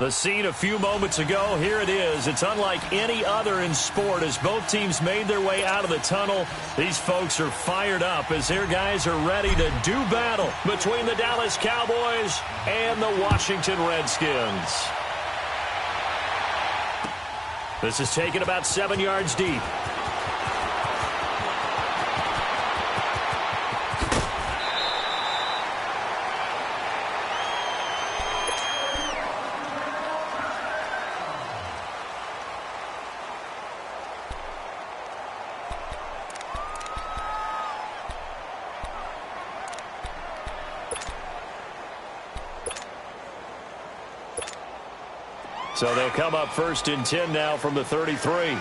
The scene a few moments ago, here it is. It's unlike any other in sport as both teams made their way out of the tunnel. These folks are fired up as their guys are ready to do battle between the Dallas Cowboys and the Washington Redskins. This is taken about 7 yards deep. So they'll come up 1st and 10 now from the 33.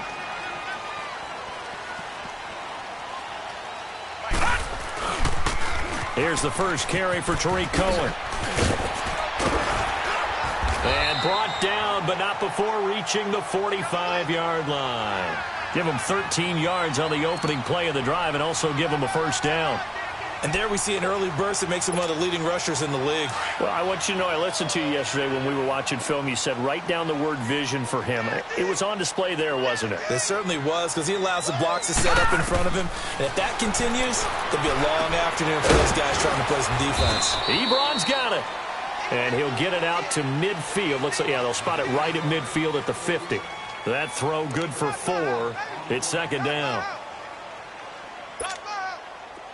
Here's the first carry for Tariq Cohen. And brought down, but not before reaching the 45-yard line. Give him 13 yards on the opening play of the drive and also give him a first down. And there we see an early burst that makes him one of the leading rushers in the league. Well, I want you to know, I listened to you yesterday when we were watching film. You said write down the word vision for him. It was on display there, wasn't it? It certainly was, because he allows the blocks to set up in front of him. And if that continues, it'll be a long afternoon for those guys trying to play some defense. Ebron's got it. And he'll get it out to midfield. Looks like, yeah, they'll spot it right at midfield at the 50. That throw good for 4. It's second down.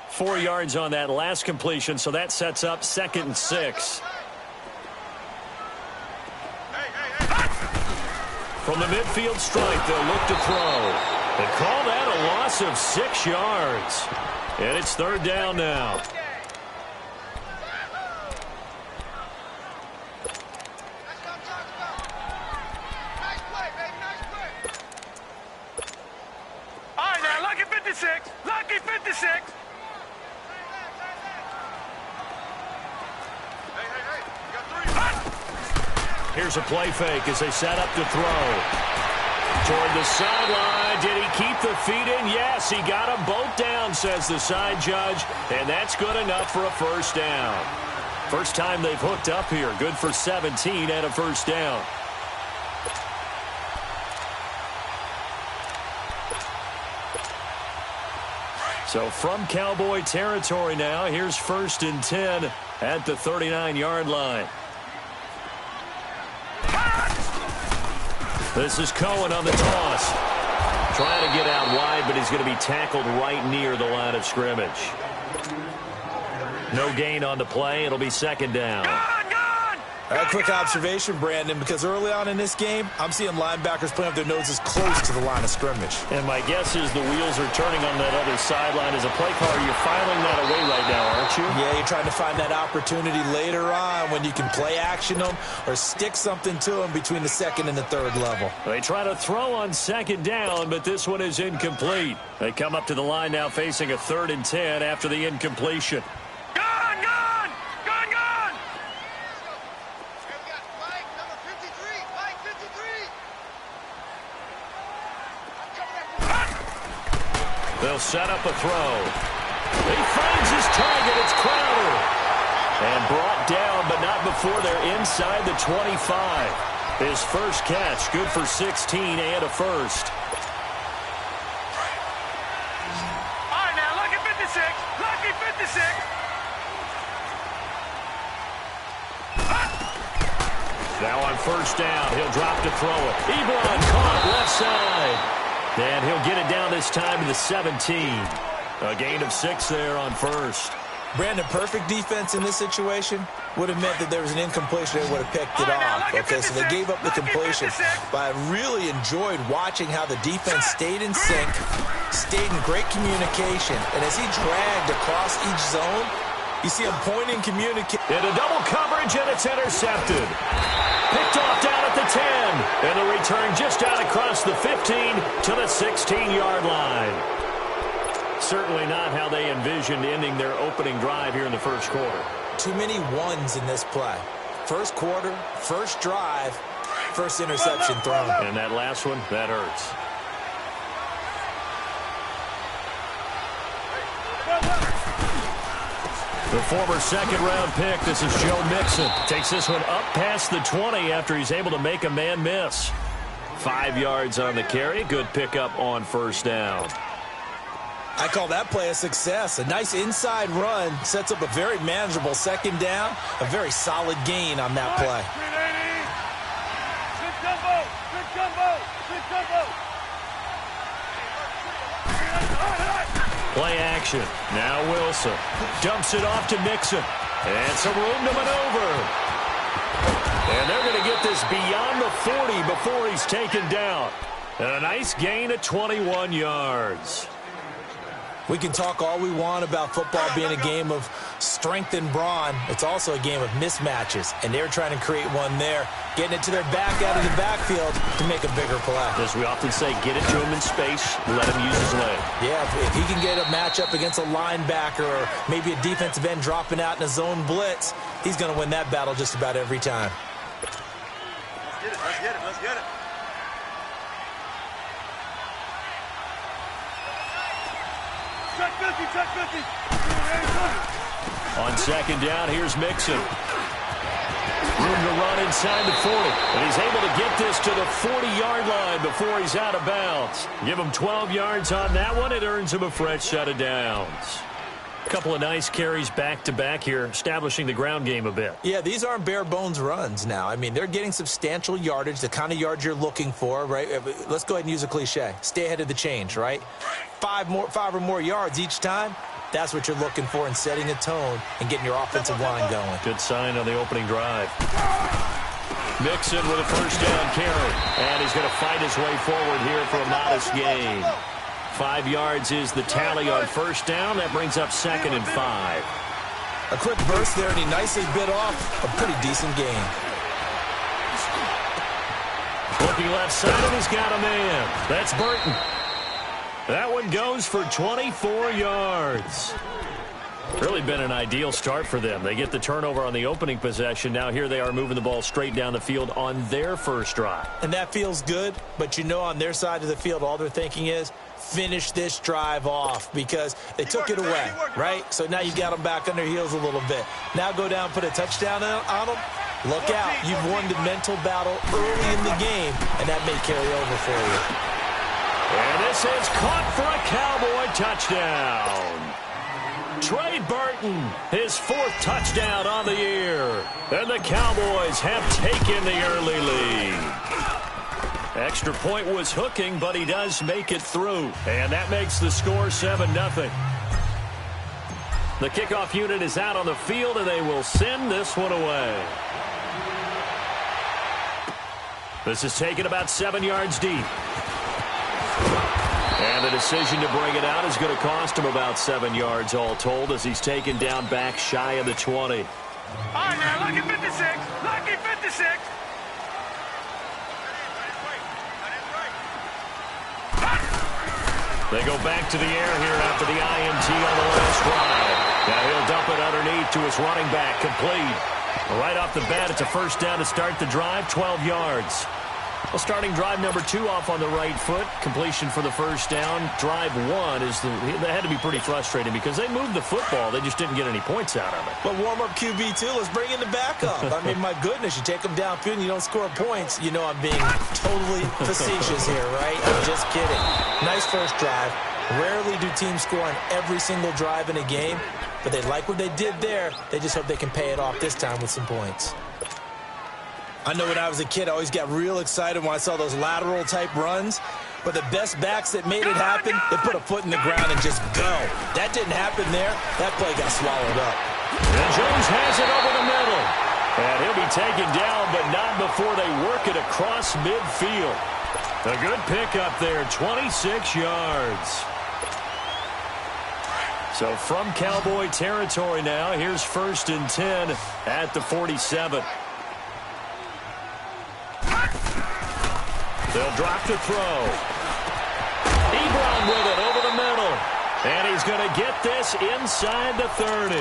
4 yards on that last completion, so that sets up 2nd and 6. From the midfield stripe, they'll look to throw. They call that a loss of 6 yards. And it's 3rd down now. All right, now, lucky 56. Lucky 56. Here's a play fake as they set up to throw. Toward the sideline. Did he keep the feet in? Yes, he got them both down, says the side judge. And that's good enough for a first down. First time they've hooked up here. Good for 17 and a first down. So from Cowboy territory now, here's 1st and 10 at the 39-yard line. This is Cohen on the toss. Trying to get out wide, but he's going to be tackled right near the line of scrimmage. No gain on the play. It'll be 2nd down. A quick observation, Brandon, because early on in this game, I'm seeing linebackers playing with their noses close to the line of scrimmage. And my guess is the wheels are turning on that other sideline. As a play caller, you're filing that away right now, aren't you? Yeah, you're trying to find that opportunity later on when you can play action them or stick something to them between the 2nd and the 3rd level. They try to throw on 2nd down, but this one is incomplete. They come up to the line now facing a 3rd and 10 after the incompletion. They'll set up a throw. He finds his target. It's Crowder. And brought down, but not before they're inside the 25. His first catch, good for 16 and a first. All right, now, lucky 56. Lucky 56. Now on 1st down, he'll drop to throw it. Ebron caught left side. And he'll get it down this time to the 17. A gain of 6 there on 1st. Brandon, perfect defense in this situation would have meant that there was an incompletion and would have picked it off. Okay, so they gave up the completion. But I really enjoyed watching how the defense stayed in sync, stayed in great communication. And as he dragged across each zone, you see him pointing, communicating. Into double coverage, and it's intercepted. Picked off down at the 10. And the return just out across the 15 to the 16-yard line. Certainly not how they envisioned ending their opening drive here in the first quarter. Too many ones in this play. First quarter, first drive, first interception thrown. And that last one, that hurts. The former second-round pick, this is Joe Mixon. Takes this one up past the 20 after he's able to make a man miss. 5 yards on the carry. Good pickup on first down. I call that play a success. A nice inside run sets up a very manageable second down. A very solid gain on that play. Good jumbo. Good jumbo. Good jumbo. Play action. Now Wilson dumps it off to Mixon. And some room to maneuver. And they're going to get this beyond the 40 before he's taken down. And a nice gain of 21 yards. We can talk all we want about football being a game of strength and brawn. It's also a game of mismatches, and they're trying to create one there, getting it to their back out of the backfield to make a bigger play. As we often say, get it to him in space, let him use his leg. Yeah, if he can get a matchup against a linebacker or maybe a defensive end dropping out in a zone blitz, he's going to win that battle just about every time. Let's get it. Let's get it. Check 50, check 50. On second down, here's Mixon. Room to run inside the 40. And he's able to get this to the 40-yard line before he's out of bounds. Give him 12 yards on that one. It earns him a fresh set of downs. A couple of nice carries back-to-back here, establishing the ground game a bit. Yeah, these aren't bare-bones runs now. I mean, they're getting substantial yardage, the kind of yards you're looking for, right? Let's go ahead and use a cliche. Stay ahead of the change, right? 5 or more yards each time. That's what you're looking for in setting a tone and getting your offensive line going. Good sign on the opening drive. Mixon with a first down carry. And he's going to fight his way forward here for a modest gain. 5 yards is the tally on first down. That brings up 2nd and 5. A quick burst there, and he nicely bit off a pretty decent gain. Looking left side, and he's got a man. That's Burton. That one goes for 24 yards. Really been an ideal start for them. They get the turnover on the opening possession. Now here they are moving the ball straight down the field on their first drive. And that feels good, but you know on their side of the field, all they're thinking is, finish this drive off because they took it away, right? So now you got them back on their heels a little bit. Now go down, put a touchdown on them. Look out. You've won the mental battle early in the game, and that may carry over for you. And this is caught for a Cowboy touchdown. Trey Burton, his 4th touchdown on the year. And the Cowboys have taken the early lead. Extra point was hooking, but he does make it through. And that makes the score 7-0. The kickoff unit is out on the field, and they will send this one away. This is taken about 7 yards deep. And the decision to bring it out is going to cost him about 7 yards all told as he's taken down back shy of the 20. All right, now, lucky 56. Lucky 56. They go back to the air here after the INT on the last drive. Now he'll dump it underneath to his running back, complete. Right off the bat, it's a first down to start the drive, 12 yards. Well, starting drive number 2 off on the right foot. Completion for the first down. Drive 1 is that had to be pretty frustrating because they moved the football. They just didn't get any points out of it. But warm-up QB2, let's bring in the backup. I mean, my goodness, you take them downfield and you don't score points. You know I'm being totally facetious here, right? I'm just kidding. Nice first drive. Rarely do teams score on every single drive in a game, but they like what they did there. They just hope they can pay it off this time with some points. I know when I was a kid, I always got real excited when I saw those lateral-type runs. But the best backs that made it happen, they put a foot in the ground and just go. That didn't happen there. That play got swallowed up. And Jones has it over the middle. And he'll be taken down, but not before they work it across midfield. A good pickup there, 26 yards. So from Cowboy territory now, here's 1st and 10 at the 47. They'll drop to throw. Ebron with it over the middle. And he's going to get this inside the 30.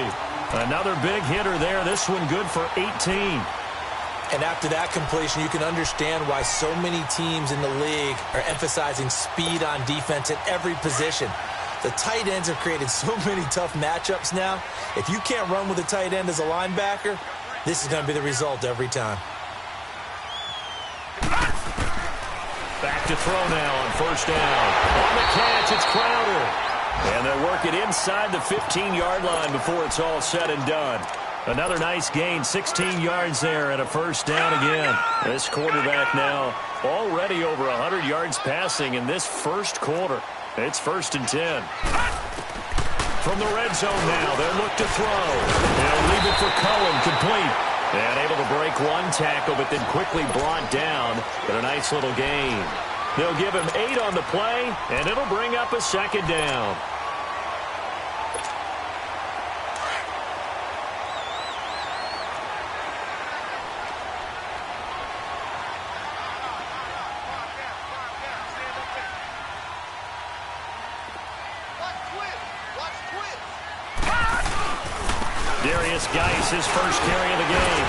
Another big hitter there. This one good for 18. And after that completion, you can understand why so many teams in the league are emphasizing speed on defense at every position. The tight ends have created so many tough matchups now. If you can't run with a tight end as a linebacker, this is going to be the result every time. Back to throw now on first down. On the catch, it's Crowder. And they'll work it inside the 15-yard line before it's all said and done. Another nice gain, 16 yards there and a first down again. This quarterback now already over 100 yards passing in this first quarter. It's 1st and 10. From the red zone now, they'll look to throw. They'll leave it for Cohen, complete. And able to break one tackle, but then quickly brought down. But a nice little gain. They'll give him 8 on the play, and it'll bring up a second down. His first carry of the game.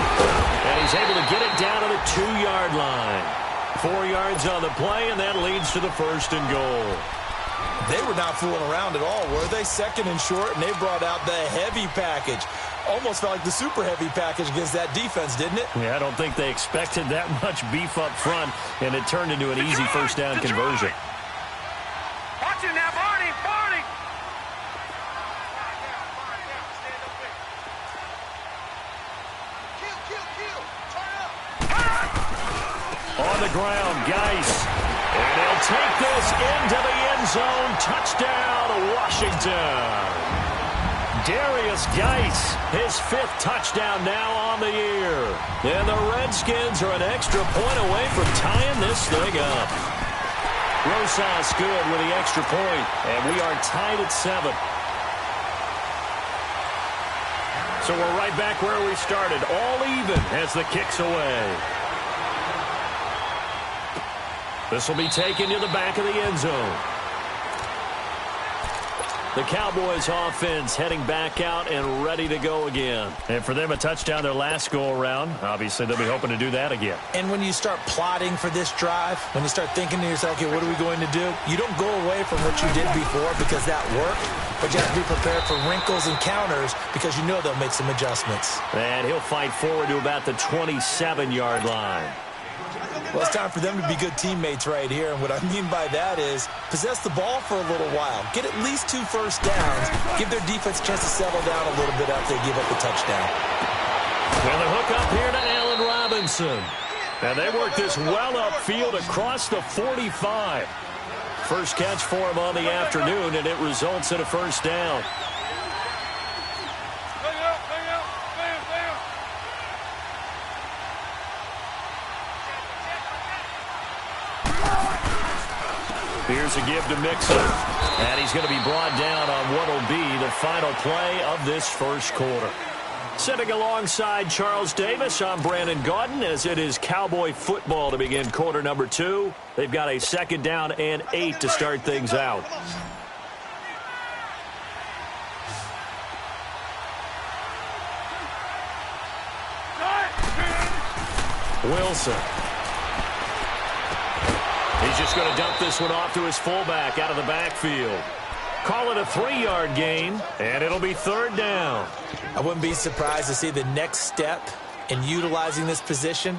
And he's able to get it down to the 2-yard line. 4 yards on the play, and that leads to the 1st and goal. They were not fooling around at all, were they? 2nd and short, and they brought out the heavy package. Almost felt like the super heavy package against that defense, didn't it? Yeah, I don't think they expected that much beef up front, and it turned into an easy first down conversion. Watch it now, Barney! Barney! On the ground, Geis. And he'll take this into the end zone. Touchdown, Washington. Darius Geis, his 5th touchdown now on the year. And the Redskins are an extra point away from tying this thing up. Rosas good with the extra point, and we are tied at 7. So we're right back where we started, all even as the kick's away. This will be taken to the back of the end zone. The Cowboys offense heading back out and ready to go again. And for them, a touchdown their last go-around. Obviously, they'll be hoping to do that again. And when you start plotting for this drive, when you start thinking to yourself, okay, what are we going to do? You don't go away from what you did before because that worked, but you have to be prepared for wrinkles and counters because you know they'll make some adjustments. And he'll fight forward to about the 27-yard line. Well, it's time for them to be good teammates right here, and what I mean by that is possess the ball for a little while. Get at least 2 first downs. Give their defense a chance to settle down a little bit after they give up the touchdown. Well, the hook up here to Allen Robinson. And they work this well upfield across the 45. First catch for him on the afternoon, and it results in a first down. Here's a give to Mixon. And he's going to be brought down on what will be the final play of this first quarter. Sitting alongside Charles Davis, I'm Brandon Gaudin, as it is Cowboy football to begin quarter number 2. They've got a 2nd down and 8 to start things out. Wilson. He's just going to dump this one off to his fullback out of the backfield. Call it a 3-yard gain, and it'll be 3rd down. I wouldn't be surprised to see the next step in utilizing this position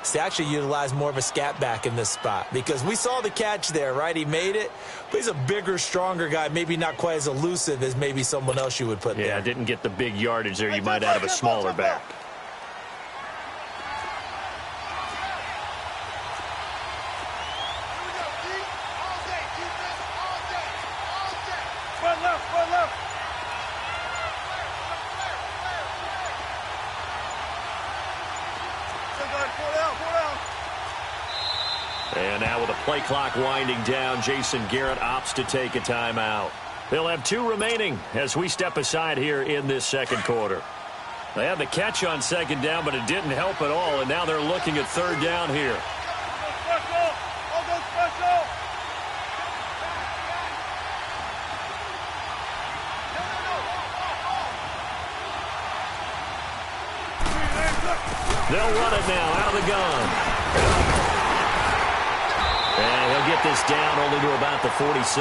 is to actually utilize more of a scat back in this spot, because we saw the catch there, right? He made it, but he's a bigger, stronger guy, maybe not quite as elusive as maybe someone else you would put there. Yeah, didn't get the big yardage there you might out of a smaller back. And now with the play clock winding down, Jason Garrett opts to take a timeout. They'll have 2 remaining as we step aside here in this second quarter. They had the catch on 2nd down, but it didn't help at all, and now they're looking at 3rd down here. They'll run it now out of the gun. And he'll get this down only to about the 46.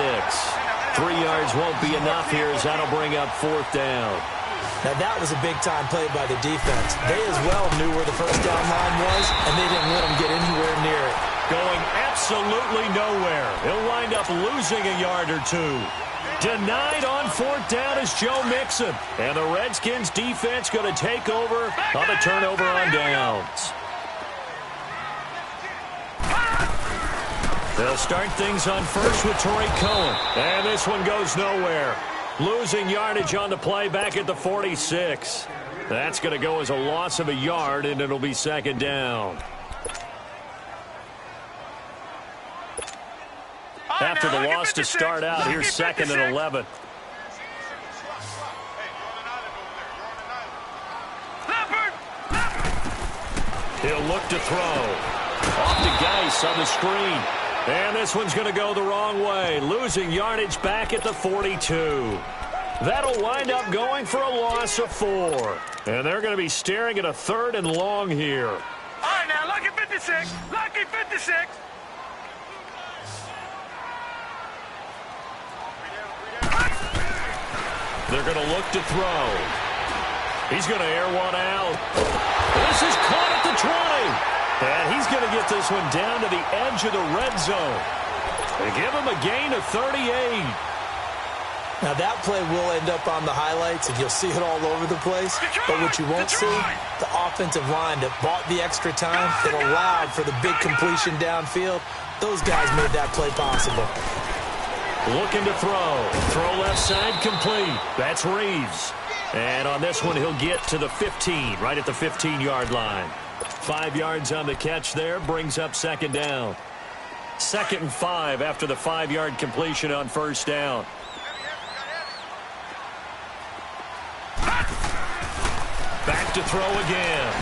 3 yards won't be enough here as that'll bring up 4th down. Now, that was a big-time play by the defense. They as well knew where the first down line was, and they didn't let them get anywhere near it. Going absolutely nowhere. He'll wind up losing a yard or 2. Denied on 4th down is Joe Mixon. And the Redskins defense going to take over on the turnover on downs. They'll start things on first with Torrey Cohen. And this one goes nowhere. Losing yardage on the play back at the 46. That's going to go as a loss of a yard, and it'll be 2nd down. After the loss to start out, here's 2nd and 11. He'll look to throw. Off to Geis on the screen. And this one's going to go the wrong way. Losing yardage back at the 42. That'll wind up going for a loss of 4. And they're going to be staring at a 3rd and long here. All right, now, lucky 56. Lucky 56. They're going to look to throw. He's going to air one out. This is caught at the 20. And he's going to get this one down to the edge of the red zone. They give him a gain of 38. Now, that play will end up on the highlights, and you'll see it all over the place. But what you won't see, the offensive line that bought the extra time, that allowed for the big completion downfield, those guys made that play possible. Looking to throw. Throw left side complete. That's Reeves. And on this one, he'll get to the 15, right at the 15-yard line. 5 yards on the catch there, brings up 2nd down. 2nd and 5 after the 5-yard completion on 1st down. Back to throw again.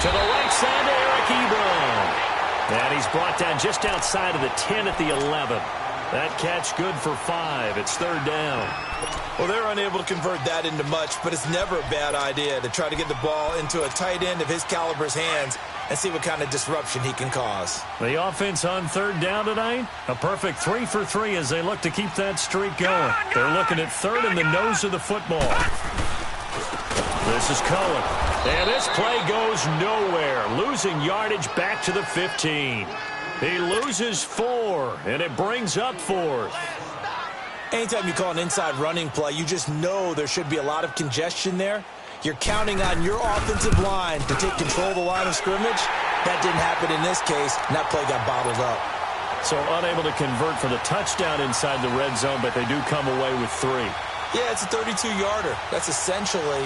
To the right side to Eric Ebron. And he's brought down just outside of the 10 at the 11. That catch good for 5. It's 3rd down. Well, they're unable to convert that into much, but it's never a bad idea to try to get the ball into a tight end of his caliber's hands and see what kind of disruption he can cause. The offense on 3rd down tonight, a perfect 3 for 3 as they look to keep that streak going. They're looking at 3rd in the nose of the football. This is Cohen. And this play goes nowhere. Losing yardage back to the 15. He loses 4, and it brings up 4th. Anytime you call an inside running play, you just know there should be a lot of congestion there. You're counting on your offensive line to take control of the line of scrimmage. That didn't happen in this case, and that play got bottled up. So unable to convert for the touchdown inside the red zone, but they do come away with 3. Yeah, it's a 32-yarder. That's essentially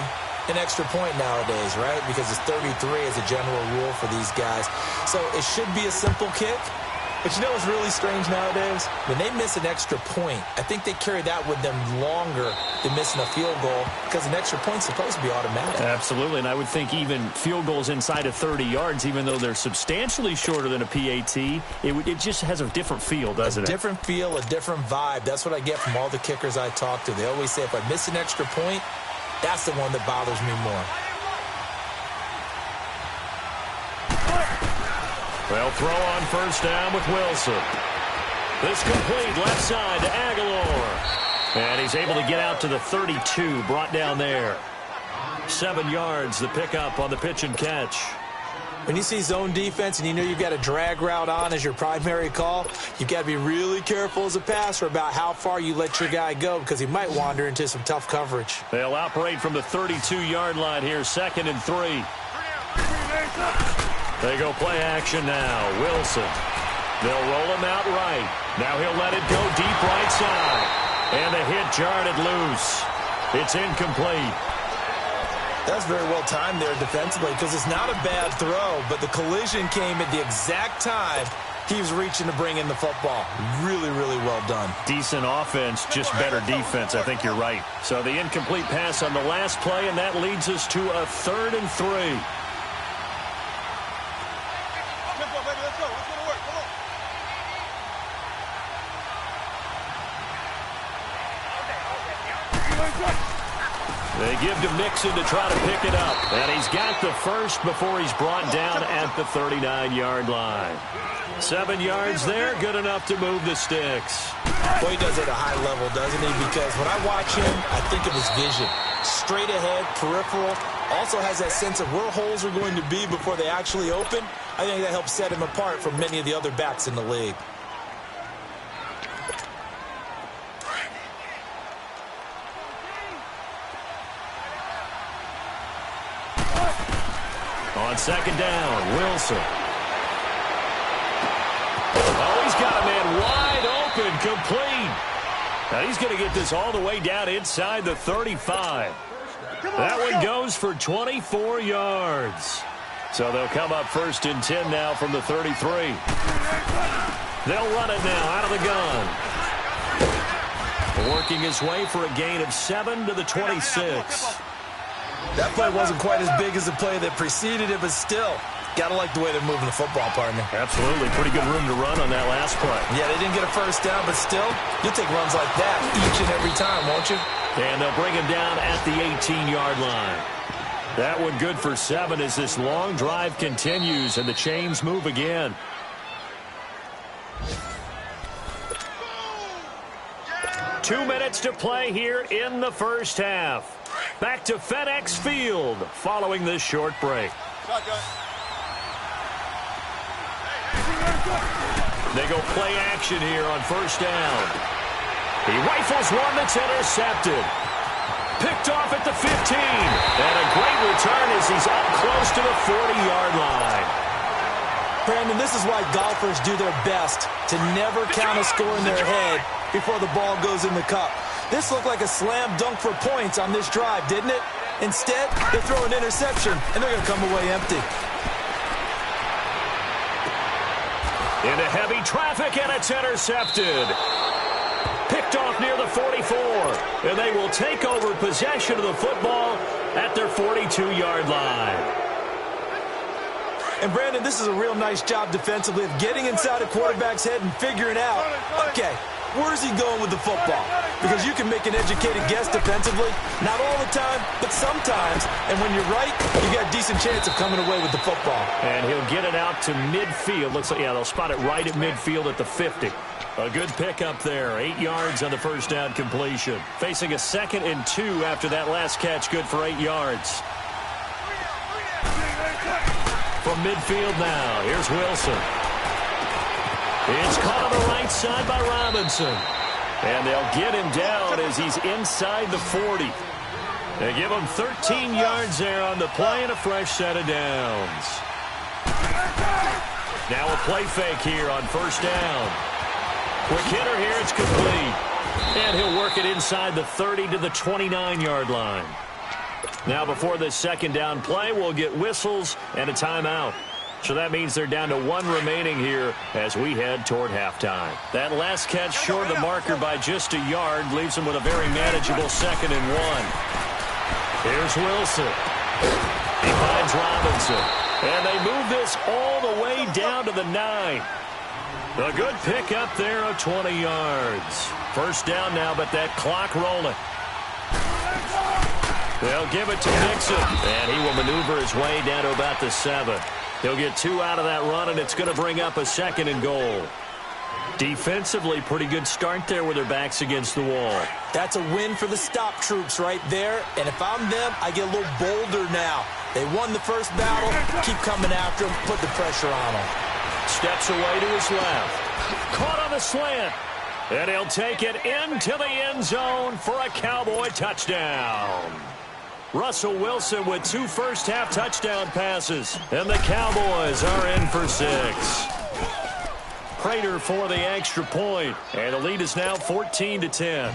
an extra point nowadays, right? Because it's 33 as a general rule for these guys. So it should be a simple kick. But you know what's really strange nowadays? When they miss an extra point, I think they carry that with them longer than missing a field goal because an extra point's supposed to be automatic. Absolutely, and I would think even field goals inside of 30 yards, even though they're substantially shorter than a PAT, it just has a different feel, doesn't it? A different feel, a different vibe. That's what I get from all the kickers I talk to. They always say if I miss an extra point, that's the one that bothers me more. They'll throw on 1st down with Wilson. This complete left side to Aguilar. And he's able to get out to the 32, brought down there. 7 yards, the pickup on the pitch and catch. When you see zone defense and you know you've got a drag route on as your primary call, you've got to be really careful as a passer about how far you let your guy go because he might wander into some tough coverage. They'll operate from the 32-yard line here, 2nd and 3. They go play action now. Wilson. They'll roll him out right. Now he'll let it go deep right side. And the hit jarred it loose. It's incomplete. That's very well timed there defensively because it's not a bad throw, but the collision came at the exact time he was reaching to bring in the football. Really, really well done. Decent offense, just better defense. I think you're right. So the incomplete pass on the last play, and that leads us to a 3rd and 3. They give to Mixon to try to pick it up. And he's got the first before he's brought down at the 39-yard line. 7 yards there, good enough to move the sticks. Boy, he does it at a high level, doesn't he? Because when I watch him, I think of his vision. Straight ahead, peripheral. Also has that sense of where holes are going to be before they actually open. I think that helps set him apart from many of the other backs in the league. On second down, Wilson. Oh, he's got a man wide open, complete. Now he's going to get this all the way down inside the 35. That one goes for 24 yards. So they'll come up 1st and 10 now from the 33. They'll run it now out of the gun. Working his way for a gain of 7 to the 26. That play wasn't quite as big as the play that preceded it, but still, gotta like the way they're moving the football, partner. Absolutely. Pretty good room to run on that last play. Yeah, they didn't get a first down, but still, you'll take runs like that each and every time, won't you? And they'll bring him down at the 18-yard line. That one good for 7 as this long drive continues and the chains move again. Two minutes to play here in the first half. Back to FedEx Field following this short break. They go play action here on first down. He rifles one that's intercepted. Picked off at the 15. And a great return as he's up close to the 40-yard line. Brandon, this is why golfers do their best to never count a score in their head before the ball goes in the cup. This looked like a slam dunk for points on this drive, didn't it? Instead, they throw an interception, and they're going to come away empty. Into heavy traffic, and it's intercepted. Picked off near the 44, and they will take over possession of the football at their 42-yard line. And, Brandon, this is a real nice job defensively of getting inside a quarterback's head and figuring out, okay, where's he going with the football? Because you can make an educated guess defensively. Not all the time, but sometimes. And when you're right, you got a decent chance of coming away with the football. And he'll get it out to midfield. Looks like, yeah, they'll spot it right at midfield at the 50. A good pickup there. 8 yards on the first down completion. Facing a 2nd and 2 after that last catch. Good for 8 yards. From midfield now, here's Wilson. It's caught on the right side by Robinson. And they'll get him down as he's inside the 40. They give him 13 yards there on the play and a fresh set of downs. Now a play fake here on first down. Quick hitter here, it's complete. And he'll work it inside the 30 to the 29-yard line. Now before this second down play, we'll get whistles and a timeout. So that means they're down to 1 remaining here as we head toward halftime. That last catch short of the marker by just a yard leaves them with a very manageable 2nd and 1. Here's Wilson. He finds Robinson. And they move this all the way down to the 9. A good pick up there of 20 yards. First down now, but that clock rolling. They'll give it to Mixon, and he will maneuver his way down to about the 7. He'll get 2 out of that run, and it's going to bring up a 2nd and goal. Defensively, pretty good start there with their backs against the wall. That's a win for the stop troops right there, and if I'm them, I get a little bolder now. They won the first battle, keep coming after them, put the pressure on them. Steps away to his left. Caught on the slant. And he'll take it into the end zone for a Cowboy touchdown. Russell Wilson with 2 first-half touchdown passes. And the Cowboys are in for 6. Prater for the extra point. And the lead is now 14-10.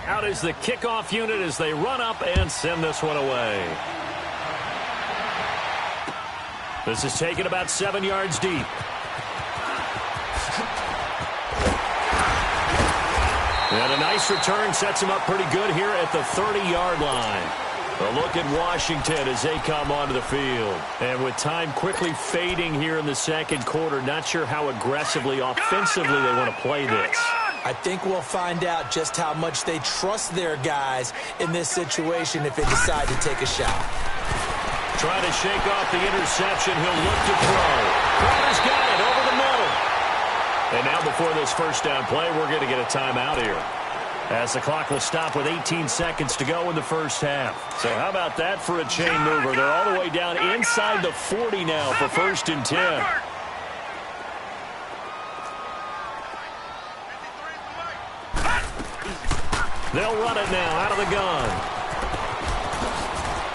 Out is the kickoff unit as they run up and send this one away. This is taken about 7 yards deep. And a nice return sets him up pretty good here at the 30-yard line. A look at Washington as they come onto the field. And with time quickly fading here in the second quarter, not sure how aggressively, offensively they want to play this. I think we'll find out just how much they trust their guys in this situation if they decide to take a shot. Trying to shake off the interception. He'll look to throw. Crowder's got it over the middle. And now before this first down play, we're going to get a timeout here, as the clock will stop with 18 seconds to go in the first half. So how about that for a chain mover? They're all the way down inside the 40 now for 1st and 10. They'll run it now out of the gun.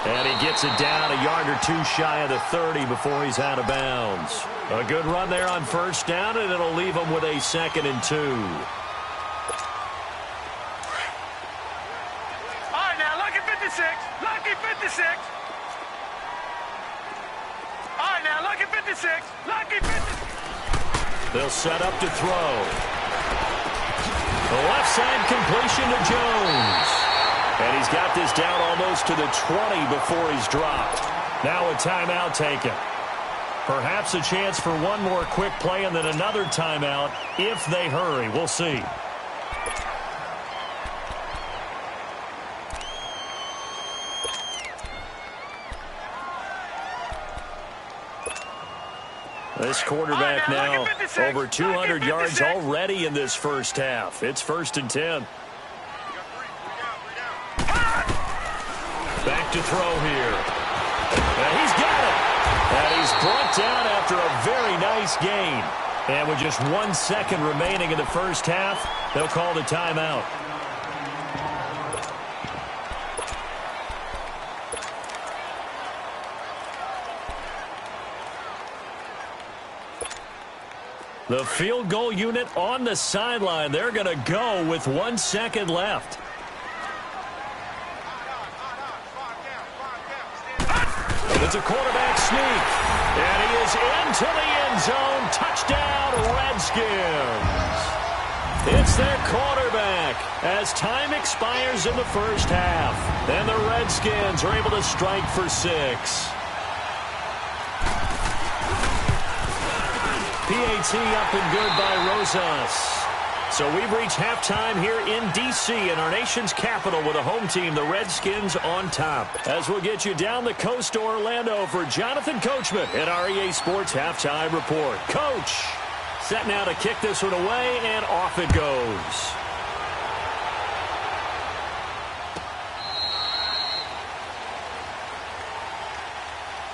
And he gets it down a yard or two shy of the 30 before he's out of bounds. A good run there on 1st down, and it'll leave him with a 2nd and 2. All right, now, lucky 56. Lucky 56. All right, now, lucky 56. Lucky 56. They'll set up to throw. The left side completion to Jones. And he's got this down almost to the 20 before he's dropped. Now a timeout taken. Perhaps a chance for one more quick play and then another timeout if they hurry. We'll see. This quarterback now over 200 yards already in this first half. It's 1st and 10. Back to throw here. And he's got it. And he's brought down after a very nice gain. And with just 1 second remaining in the first half, they'll call the timeout. The field goal unit on the sideline. They're going to go with 1 second left. It's a quarterback sneak. And he is into the end zone. Touchdown, Redskins. It's their quarterback as time expires in the first half. And the Redskins are able to strike for 6. PAT up and good by Rosas. So we've reached halftime here in D.C. in our nation's capital with a home team, the Redskins, on top. As we'll get you down the coast to Orlando for Jonathan Coachman at our EA Sports Halftime Report. Coach, set now to kick this one away, and off it goes.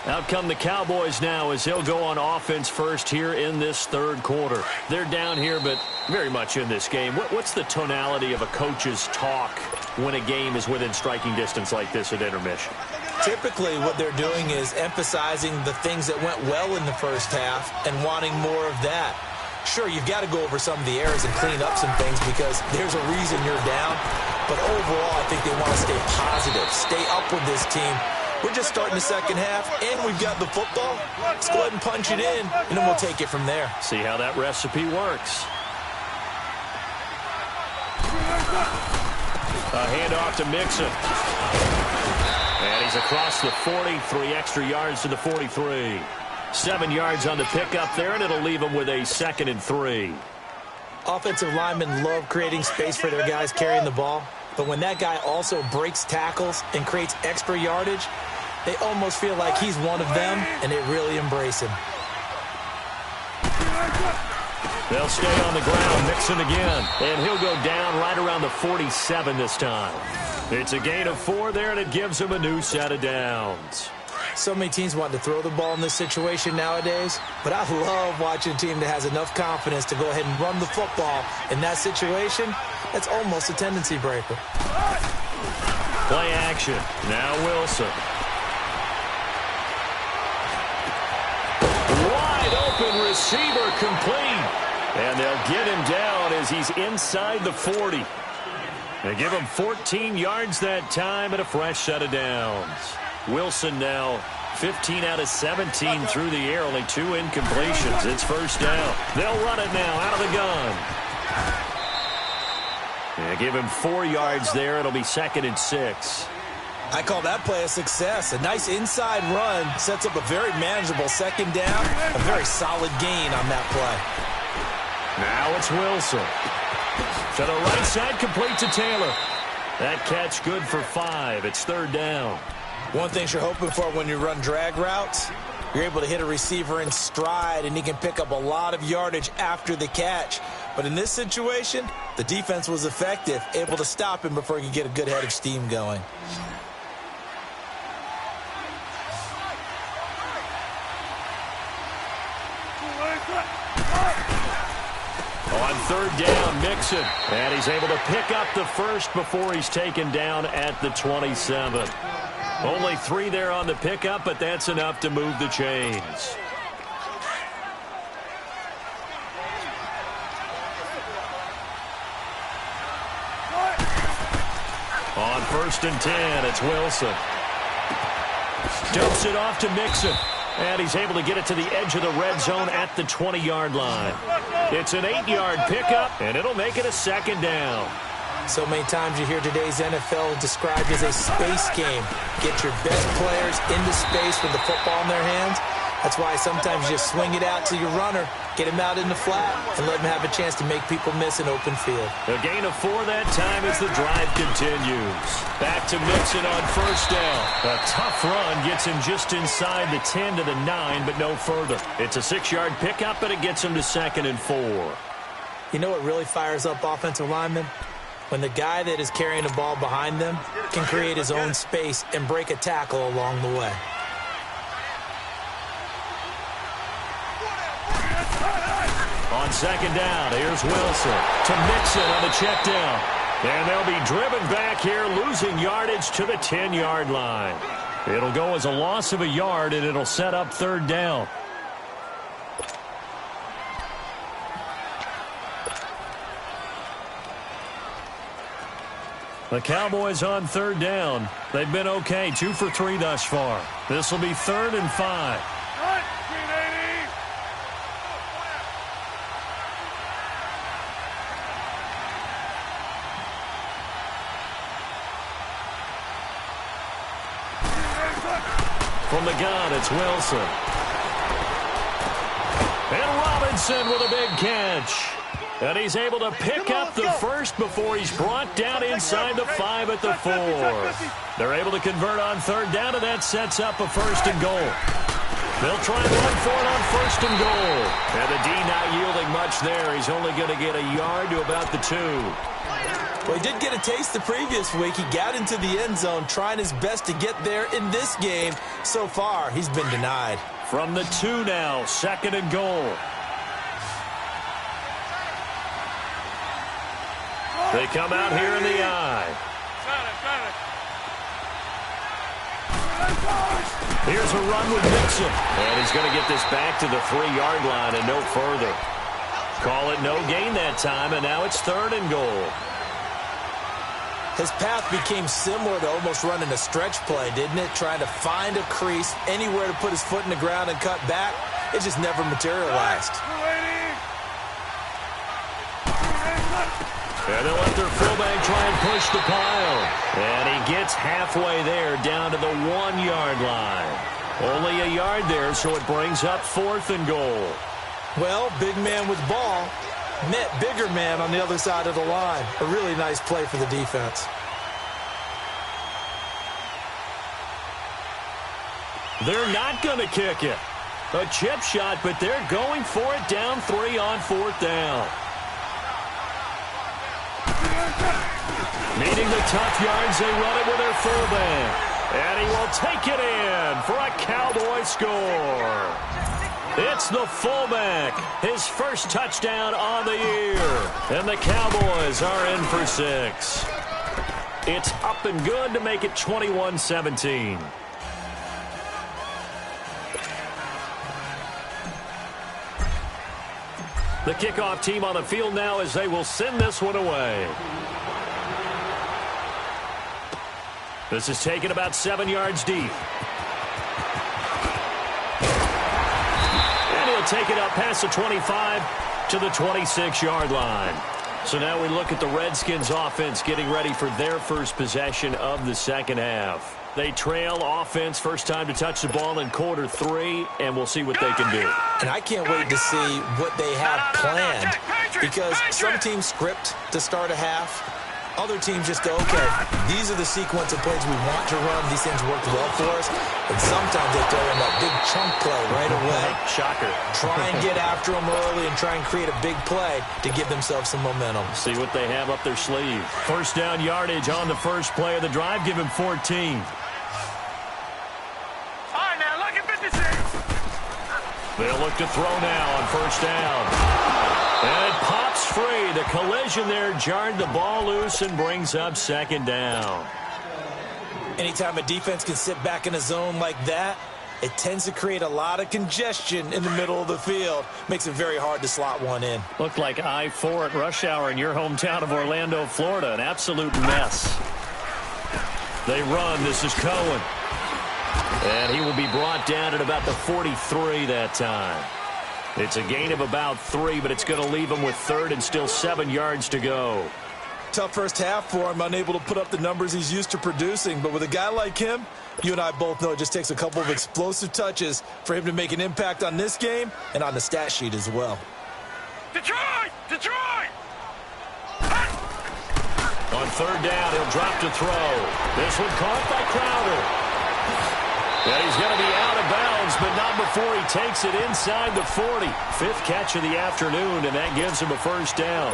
Out come the Cowboys now as they'll go on offense first here in this third quarter. They're down here, but very much in this game. What's the tonality of a coach's talk when a game is within striking distance like this at intermission? Typically, what they're doing is emphasizing the things that went well in the first half and wanting more of that. Sure, you've got to go over some of the errors and clean up some things because there's a reason you're down. But overall, I think they want to stay positive, stay up with this team. We're just starting the second half, and we've got the football. Let's go ahead and punch it in, and then we'll take it from there. See how that recipe works. A handoff to Mixon. And he's across the 40, 3 extra yards to the 43. 7 yards on the pickup there, and it'll leave him with a 2nd and 3. Offensive linemen love creating space for their guys carrying the ball, but when that guy also breaks tackles and creates extra yardage, they almost feel like he's one of them, and they really embrace him. They'll stay on the ground, Mixon again, and he'll go down right around the 47 this time. It's a gain of 4 there, and it gives him a new set of downs. So many teams want to throw the ball in this situation nowadays, but I love watching a team that has enough confidence to go ahead and run the football in that situation. That's almost a tendency breaker. Play action. Now Wilson. Wide open receiver complete. And they'll get him down as he's inside the 40. They give him 14 yards that time and a fresh set of downs. Wilson now 15 out of 17 through the air, only 2 incompletions. It's first down. They'll run it now out of the gun. Yeah, give him 4 yards there. It'll be 2nd and 6. I call that play a success. A nice inside run sets up a very manageable second down, a very solid gain on that play. Now it's Wilson. To the right side, complete to Taylor. That catch good for 5. It's third down. One thing you're hoping for when you run drag routes, you're able to hit a receiver in stride, and he can pick up a lot of yardage after the catch. But in this situation, the defense was effective, able to stop him before he could get a good head of steam going. On third down, Mixon. And he's able to pick up the first before he's taken down at the 27. Only 3 there on the pickup, but that's enough to move the chains. On first and 10, it's Wilson. Dumps it off to Mixon. And he's able to get it to the edge of the red zone at the 20-yard line. It's an 8-yard pickup, and it'll make it a second down. So many times you hear today's NFL described as a space game. Get your best players into space with the football in their hands. That's why sometimes you just swing it out to your runner, get him out in the flat, and let him have a chance to make people miss an open field. A gain of 4 that time as the drive continues. Back to Mixon on first down. A tough run gets him just inside the 10 to the 9, but no further. It's a 6-yard pickup, and it gets him to 2nd and 4. You know what really fires up offensive linemen? When the guy that is carrying the ball behind them can create his own space and break a tackle along the way. On second down, here's Wilson to Mixon on the check down. And they'll be driven back here, losing yardage to the 10-yard line. It'll go as a loss of a yard, and it'll set up third down. The Cowboys on third down. They've been okay, 2 for 3 thus far. This will be 3rd and 5. From the gun, it's Wilson. And Robinson with a big catch. And he's able to pick up the first before he's brought down inside the 5 at the 4. They're able to convert on third down, and that sets up a 1st and goal. They'll try and run for it on 1st and goal. And the D not yielding much there. He's only going to get a yard to about the 2. Well, he did get a taste the previous week. He got into the end zone trying his best to get there in this game. So far, he's been denied. From the 2 now, 2nd and goal. They come out here in the eye. Here's a run with Mixon. And he's going to get this back to the 3-yard line and no further. Call it no gain that time, and now it's 3rd and goal. His path became similar to almost running a stretch play, didn't it? Trying to find a crease, anywhere to put his foot in the ground and cut back. It just never materialized. And they'll let their fullback try and push the pile. And he gets halfway there, down to the 1-yard line. Only a yard there, so it brings up 4th and goal. Well, big man with ball met bigger man on the other side of the line. A really nice play for the defense. They're not going to kick it. A chip shot, but they're going for it down 3 on 4th down. Needing the tough yards, they run it with their fullback. And he will take it in for a Cowboy score. It's the fullback, his first touchdown on the year. And the Cowboys are in for 6. It's up and good to make it 21-17. The kickoff team on the field now as they will send this one away. This is taken about 7 yards deep. And he'll take it up past the 25 to the 26-yard line. So now we look at the Redskins offense getting ready for their first possession of the second half. They trail offense first time to touch the ball in quarter 3, and we'll see what they can do. And I can't wait to see what they have planned, because some teams script to start a half. Other teams just go, okay, these are the sequence of plays we want to run. These things worked well for us. And sometimes they throw in that big chunk play right away. Shocker. Try and get after them early and try and create a big play to give themselves some momentum. See what they have up their sleeve. First down yardage on the first play of the drive. Give him 14. They'll look to throw now on first down. And it pops free. The collision there jarred the ball loose and brings up second down. Anytime a defense can sit back in a zone like that, it tends to create a lot of congestion in the middle of the field. Makes it very hard to slot one in. Looked like I-4 at rush hour in your hometown of Orlando, Florida. An absolute mess. They run. This is Cohen. And he will be brought down at about the 43 that time. It's a gain of about 3, but it's going to leave him with third and still 7 yards to go. Tough first half for him, unable to put up the numbers he's used to producing. But with a guy like him, you and I both know it just takes a couple of explosive touches for him to make an impact on this game and on the stat sheet as well. Detroit! Detroit! On third down, he'll drop to throw. This one caught by Crowder. And he's going to be out of bounds, but not before he takes it inside the 40. 5th catch of the afternoon, and that gives him a first down.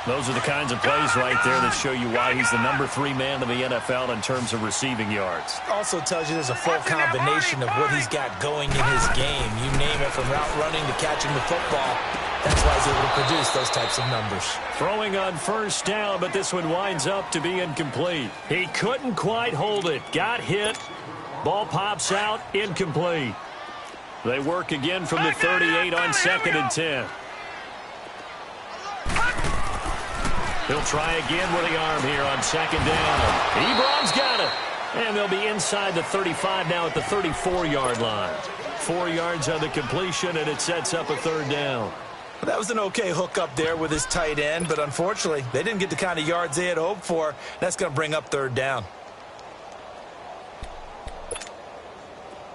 Those are the kinds of plays right there that show you why he's the number 3 man in the NFL in terms of receiving yards. Also tells you there's a full combination of what he's got going in his game. You name it, from route running to catching the football. That's why he's able to produce those types of numbers. Throwing on first down, but this one winds up to be incomplete. He couldn't quite hold it. Got hit. Ball pops out, incomplete. They work again from the 38 on 2nd and 10. He'll try again with the arm here on 2nd down. Ebron's got it. And they'll be inside the 35 now at the 34-yard line. 4 yards on the completion, and it sets up a third down. That was an okay hook up there with his tight end, but unfortunately, they didn't get the kind of yards they had hoped for. That's going to bring up third down.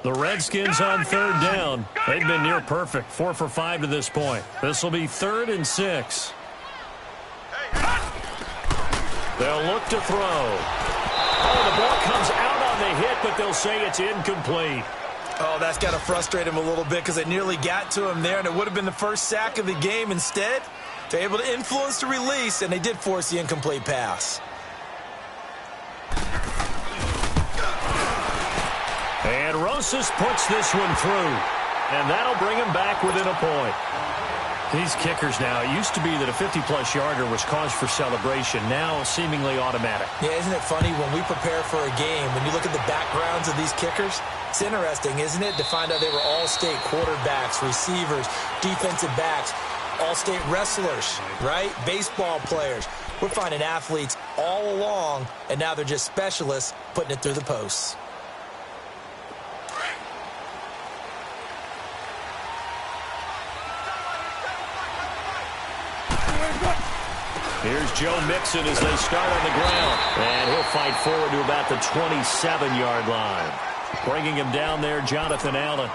The Redskins on third down. They've been near perfect, 4 for 5 to this point. This will be 3rd and 6. They'll look to throw. Oh, the ball comes out on the hit, but they'll say it's incomplete. Oh, that's got to frustrate him a little bit, because they nearly got to him there, and it would have been the first sack of the game. Instead, they're able to influence the release, and they did force the incomplete pass. And Rosas puts this one through, and that'll bring him back within a point. These kickers now, it used to be that a 50-plus yarder was cause for celebration, now seemingly automatic. Yeah, isn't it funny when we prepare for a game, when you look at the backgrounds of these kickers, it's interesting, isn't it, to find out they were all-state quarterbacks, receivers, defensive backs, all-state wrestlers, right? Baseball players. We're finding athletes all along, and now they're just specialists putting it through the posts. Here's Joe Mixon as they start on the ground. And he'll fight forward to about the 27-yard line. Bringing him down there, Jonathan Allen.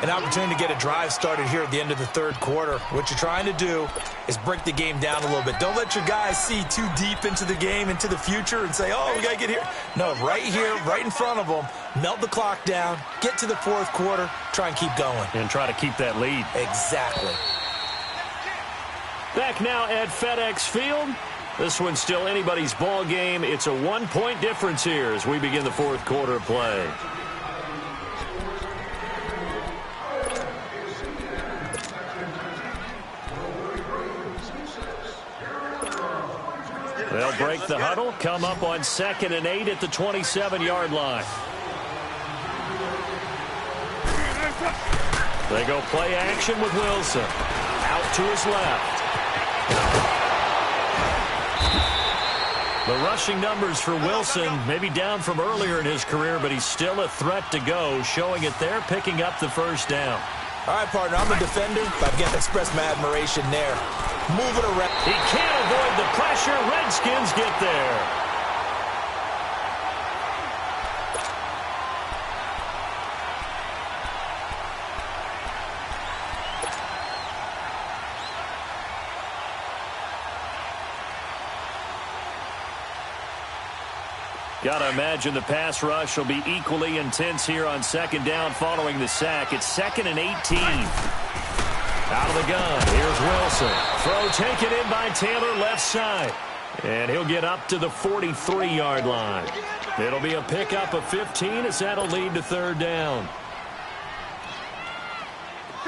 An opportunity to get a drive started here at the end of the third quarter. What you're trying to do is break the game down a little bit. Don't let your guys see too deep into the game, into the future, and say, oh, we got to get here. No, right here, right in front of them, melt the clock down, get to the fourth quarter, try and keep going. And try to keep that lead. Exactly. Back now at FedEx Field. This one's still anybody's ball game. It's a 1-point difference here as we begin the fourth quarter of play. They'll break the huddle, come up on 2nd and 8 at the 27-yard line. They go play action with Wilson. Out to his left. The rushing numbers for Wilson maybe down from earlier in his career, but he's still a threat to go, showing it there, picking up the first down. All right, partner, I'm a defender, but I've got to express my admiration there. Move it around. He can't avoid the pressure. Redskins get there. Got to imagine the pass rush will be equally intense here on second down following the sack. It's 2nd and 18. Out of the gun, here's Wilson. Throw taken in by Taylor left side. And he'll get up to the 43-yard line. It'll be a pickup of 15 as that'll lead to 3rd down.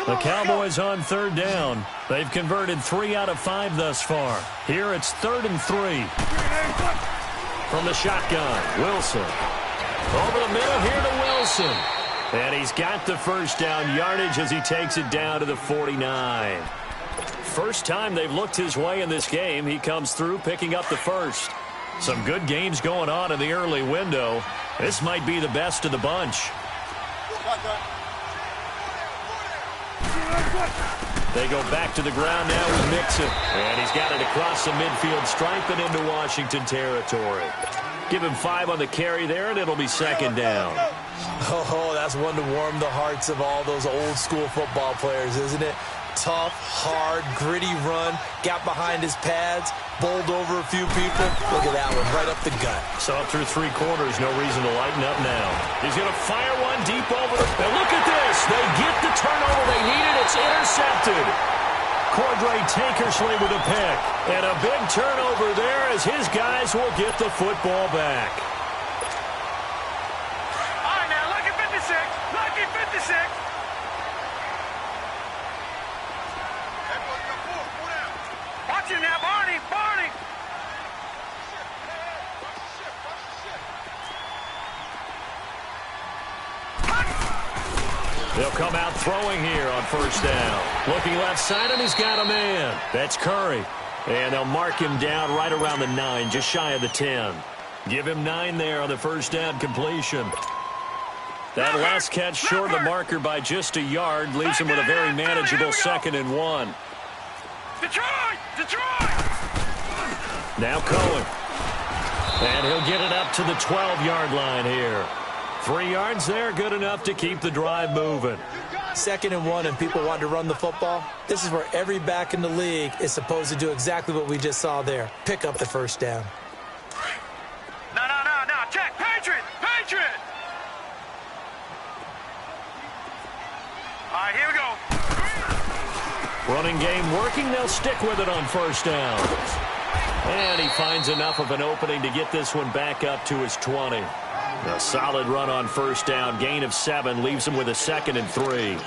The Cowboys on 3rd down. They've converted 3 out of 5 thus far. Here it's 3rd and 3. From the shotgun, Wilson. Over the middle here to Wilson. And he's got the first down yardage as he takes it down to the 49. First time they've looked his way in this game. He comes through picking up the first. Some good games going on in the early window. This might be the best of the bunch. They go back to the ground now with Mixon. And he's got it across the midfield stripe and into Washington territory. Give him 5 on the carry there, and it'll be 2nd down. Oh, that's one to warm the hearts of all those old-school football players, isn't it? Tough, hard, gritty run, got behind his pads, bowled over a few people. Look at that one, right up the gut. So through 3 quarters, no reason to lighten up now. He's going to fire one deep over the... And look at this! They get the turnover they needed. It's intercepted. Cordray Tankersley with a pick. And a big turnover there as his guys will get the football back. All right, now, lucky 56. Lucky 56. Watch him now, Barney. Barney. They'll come out throwing here on 1st down. Looking left side, and he's got a man. That's Curry. And they'll mark him down right around the 9, just shy of the 10. Give him 9 there on the 1st down completion. That last catch short of the marker by just a yard leaves him with a very manageable 2nd and 1. Detroit! Detroit! Now Cohen. And he'll get it up to the 12-yard line here. 3 yards there, good enough to keep the drive moving. 2nd and 1 and people want to run the football. This is where every back in the league is supposed to do exactly what we just saw there. Pick up the 1st down. No. Check. Patriot! Patriot! All right, here we go. Running game working. They'll stick with it on 1st down. And he finds enough of an opening to get this one back up to his 20. A solid run on 1st down. Gain of 7 leaves him with a 2nd and 3.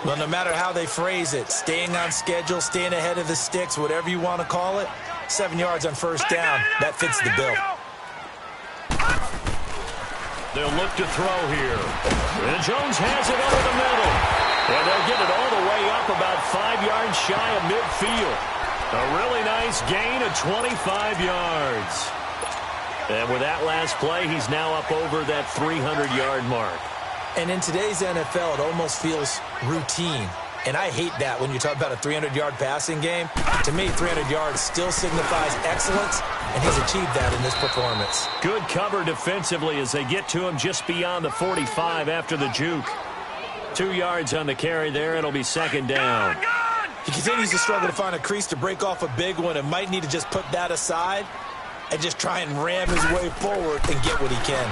Well, no matter how they phrase it, staying on schedule, staying ahead of the sticks, whatever you want to call it, 7 yards on 1st down, that fits the bill. They'll look to throw here. And Jones has it over the middle. And they'll get it all the way up about 5 yards shy of midfield. A really nice gain of 25 yards. And with that last play, he's now up over that 300-yard mark. And in today's NFL, it almost feels routine. And I hate that when you talk about a 300-yard passing game. To me, 300 yards still signifies excellence, and he's achieved that in this performance. Good cover defensively as they get to him just beyond the 45 after the juke. 2 yards on the carry there. It'll be 2nd down. He continues to struggle to find a crease to break off a big one and might need to just put that aside and just try and ram his way forward and get what he can.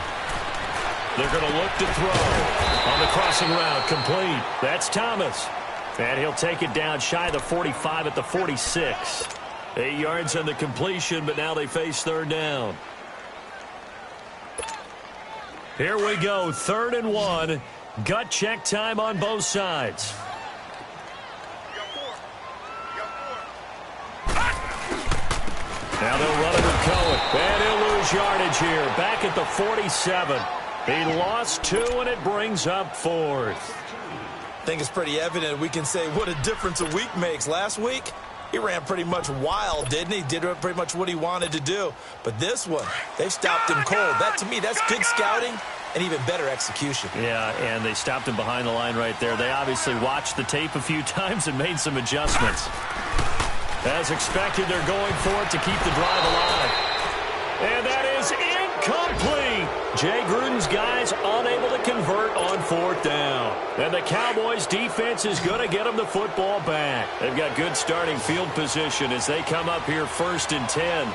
They're going to look to throw on the crossing route. Complete. That's Thomas. And he'll take it down shy of the 45 at the 46. 8 yards on the completion, but now they face 3rd down. Here we go, 3rd and 1. Gut check time on both sides. Now they'll run it with Cohen. And he'll lose yardage here. Back at the 47. He lost 2, and it brings up 4th. I think it's pretty evident we can say what a difference a week makes. Last week, he ran pretty much wild, didn't he? Did pretty much what he wanted to do. But this one, they've stopped him cold. That, to me, that's good scouting and even better execution. Yeah, and they stopped him behind the line right there. They obviously watched the tape a few times and made some adjustments. As expected, they're going for it to keep the drive alive. And that is incomplete. Jay Gruden's guys unable to convert on 4th down. And the Cowboys defense is going to get them the football back. They've got good starting field position as they come up here 1st and 10.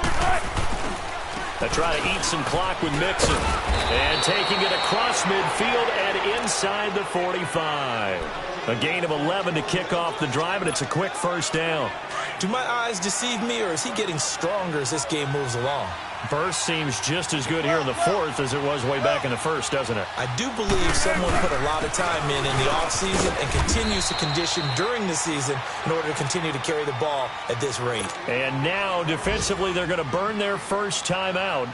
A try to eat some clock with Mixon. And taking it across midfield and inside the 45. A gain of 11 to kick off the drive, and it's a quick first down. Do my eyes deceive me, or is he getting stronger as this game moves along? Burst seems just as good here in the fourth as it was way back in the first, doesn't it? I do believe someone put a lot of time in the offseason and continues to condition during the season in order to continue to carry the ball at this rate. And now, defensively, they're going to burn their first timeout.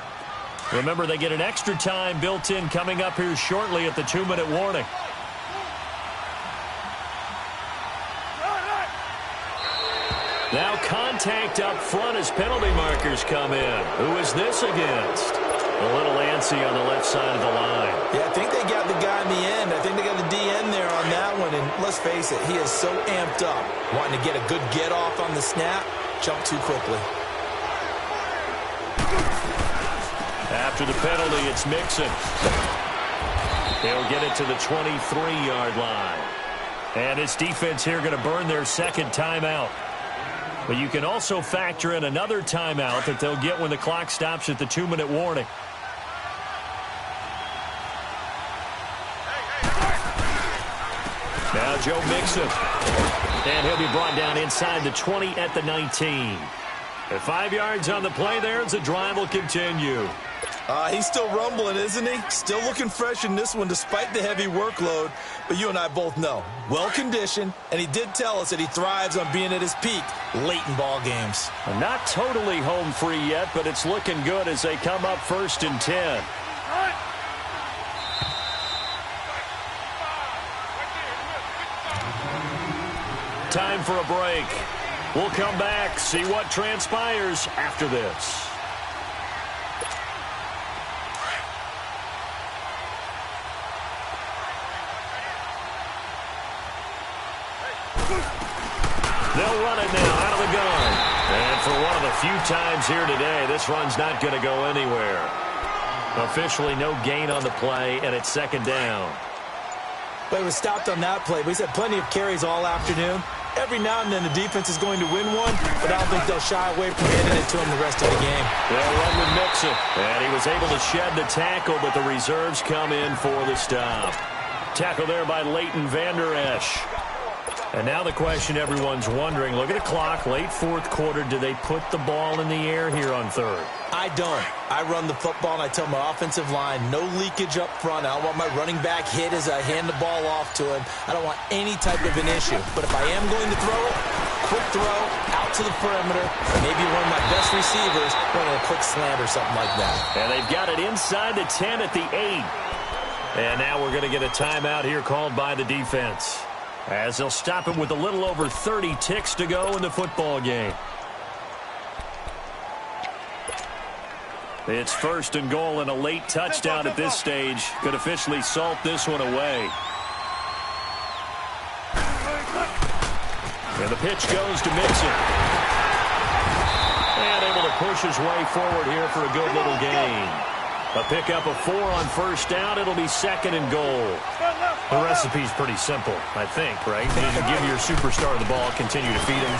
Remember, they get an extra time built in coming up here shortly at the 2-minute warning. Now contact up front as penalty markers come in. Who is this against? A little antsy on the left side of the line. Yeah, I think they got the guy in the end. I think they got the DN there on that one. And let's face it, he is so amped up, wanting to get a good get off on the snap, jump too quickly. After the penalty, it's Mixon. He'll get it to the 23-yard line. And this defense here going to burn their second timeout. But you can also factor in another timeout that they'll get when the clock stops at the 2-minute warning. Now Joe Mixon. And he'll be brought down inside the 20 at the 19. At 5 yards on the play there as the drive will continue. He's still rumbling, isn't he? Still looking fresh in this one despite the heavy workload. But you and I both know, well-conditioned, and he did tell us that he thrives on being at his peak late in ball games. Not totally home free yet, but it's looking good as they come up 1st and 10. Time for a break. We'll come back, see what transpires after this. They'll run it now out of the gun. And for one of the few times here today, this run's not going to go anywhere. Officially no gain on the play, and it's 2nd down. But it was stopped on that play. But he's had plenty of carries all afternoon. Every now and then the defense is going to win one, but I don't think they'll shy away from handing it to him the rest of the game. They'll run with Mixon. And he was able to shed the tackle, but the reserves come in for the stop. Tackle there by Leighton Vander Esch. And now the question everyone's wondering, look at the clock, late 4th quarter, do they put the ball in the air here on 3rd? I don't. I run the football, and I tell my offensive line, no leakage up front. I don't want my running back hit as I hand the ball off to him. I don't want any type of an issue. But if I am going to throw it, quick throw, out to the perimeter, maybe one of my best receivers running a quick slant or something like that. And they've got it inside the 10 at the 8. And now we're going to get a timeout here called by the defense, as they'll stop it with a little over 30 ticks to go in the football game. It's 1st and goal, and a late touchdown at this stage could officially salt this one away. And the pitch goes to Mixon. And able to push his way forward here for a good little gain. A pickup of 4 on 1st down. It'll be 2nd and goal. The recipe's pretty simple, I think, right? You can give your superstar the ball, continue to feed him.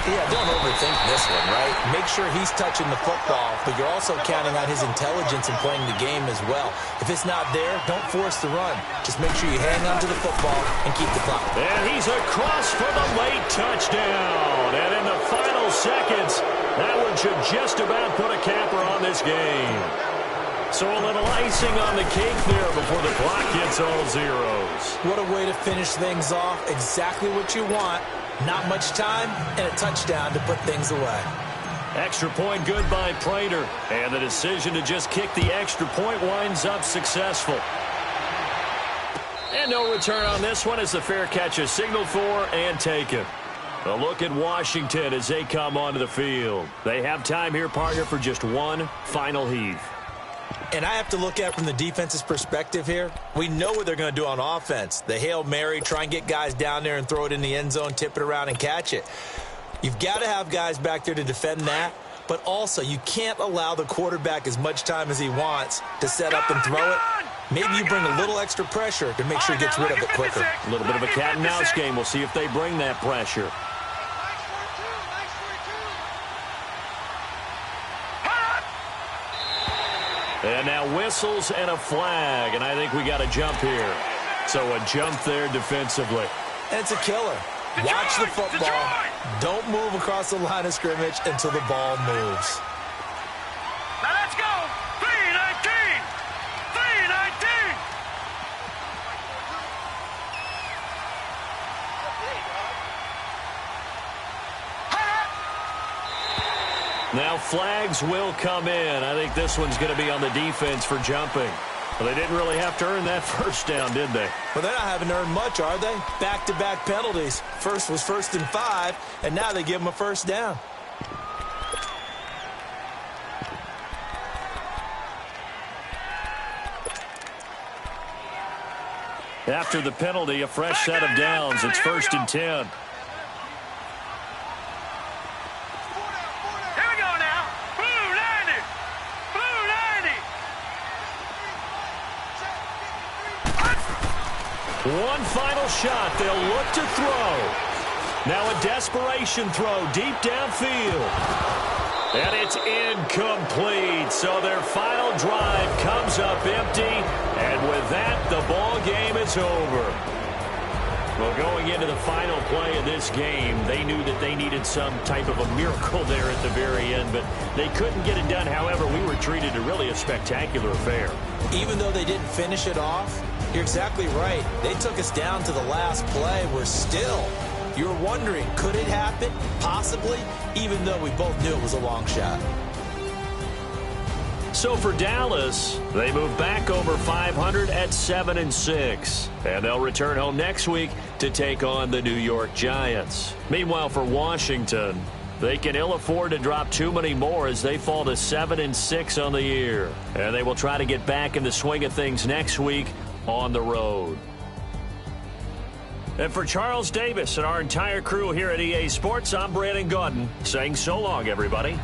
Yeah, don't overthink this one, right? Make sure he's touching the football, but you're also counting on his intelligence in playing the game as well. If it's not there, don't force the run. Just make sure you hang on to the football and keep the clock. And he's across for the late touchdown. And in the final seconds, that one should just about put a capper on this game. So a little icing on the cake there before the clock hits all zeros. What a way to finish things off. Exactly what you want. Not much time and a touchdown to put things away. Extra point good by Prater. And the decision to just kick the extra point winds up successful. And no return on this one as the fair catch is signaled for and taken. A look at Washington as they come onto the field. They have time here, partner, for just one final heave. And I have to look at it from the defense's perspective here. We know what they're going to do on offense. The Hail Mary, try and get guys down there and throw it in the end zone, tip it around and catch it. You've got to have guys back there to defend that. But also, you can't allow the quarterback as much time as he wants to set up and throw it. Maybe you bring a little extra pressure to make sure he gets rid of it quicker. A little bit of a cat and mouse game. We'll see if they bring that pressure. And now whistles and a flag, and I think we got a jump here. So a jump there defensively. And it's a killer. Watch the football. Don't move across the line of scrimmage until the ball moves. Now let's go. 3-19. 3-19. Now flags will come in. I think this one's going to be on the defense for jumping. Well, they didn't really have to earn that first down, did they? Well, they're not having to earn much, are they? Back-to-back penalties. First was 1st and 5, and now they give them a first down. After the penalty, a fresh set of downs. It's 1st and 10. Here we go now. Blue 90. Blue 90. One final shot. They'll look to throw. Now a desperation throw deep downfield. And it's incomplete. So their final drive comes up empty. And with that, the ball game is over. Well, going into the final play of this game, they knew that they needed some type of a miracle there at the very end, but they couldn't get it done. However, we were treated to really a spectacular affair. Even though they didn't finish it off, you're exactly right. They took us down to the last play. We're still, you're wondering, could it happen? Possibly, even though we both knew it was a long shot. So for Dallas, they move back over 500 at 7-6. And they'll return home next week to take on the New York Giants. Meanwhile, for Washington, they can ill afford to drop too many more as they fall to 7-6 on the year. And they will try to get back in the swing of things next week on the road. And for Charles Davis and our entire crew here at EA Sports, I'm Brandon Gaudin saying so long, everybody.